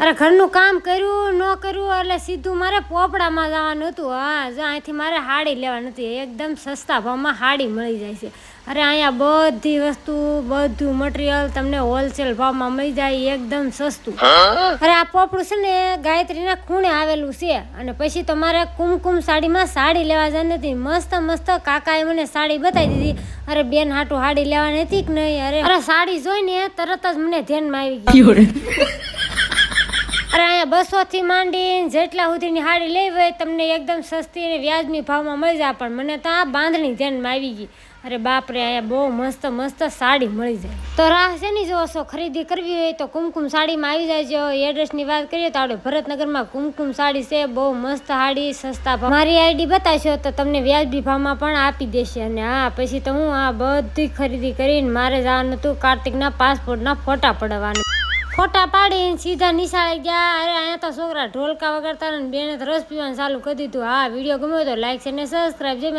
અરે ઘરનું કામ કર્યું ન કર્યું એટલે સીધું મારે પોપડામાં જવાનું હતું. હા જો અહીંથી મારે હાડી લેવાની હતી. એકદમ સસ્તા ભાવમાં હાડી મળી જાય છે. અરે અહીંયા બધી વસ્તુ બધું મટીરિયલ તમને હોલસેલ ભાવમાં મળી જાય, એકદમ સસ્તું. અરે આ પોપડું છે ને ગાયત્રીના ખૂણે આવેલું છે. અને પછી તો મારે કુમકુમ સાડીમાં સાડી લેવા જવાની હતી. મસ્ત મસ્ત કાકાએ મને સાડી બતાવી દીધી. અરે બેન હાટું સાડી લેવાની હતી કે નહીં? અરે સાડી જોઈને તરત જ મને ધ્યાનમાં આવી ગઈ. અરે અહીંયા 200 થી માંડીને જેટલા સુધીની સાડી લેવી હોય તમને એકદમ સસ્તી અને વ્યાજબી ભાવમાં મળી જાય. પણ મને તો આ બાંધણી ધ્યાનમાં આવી ગઈ. અરે બાપરે, અહીંયા બહુ મસ્ત મસ્ત સાડી મળી જાય. તો રાહ છે ને જો ખરીદી કરવી હોય તો કુમકુમ સાડીમાં આવી જાય. જો એડ્રેસની વાત કરીએ તો આપણે ભરતનગરમાં કુમકુમ સાડી છે. બહુ મસ્ત સાડી સસ્તા ભાવ. મારી આઈડી બતાવશો તો તમને વ્યાજબી ભાવમાં પણ આપી દેશે. અને હા પછી તો હું આ બધી ખરીદી કરીને મારે જવાનું હતું કાર્તિકના પાસપોર્ટના ફોટા પડાવવાના. ફોટા પાડીને સીધા નિશાળે ગયા. અરે અહીંયા તો છોકરા ઢોલકા વગાડતા ને બેને રસ પીવાનું ચાલુ કરી દીધું. હા, વિડીયો ગમ્યો તો લાઈક છે ને સબસ્ક્રાઈબ.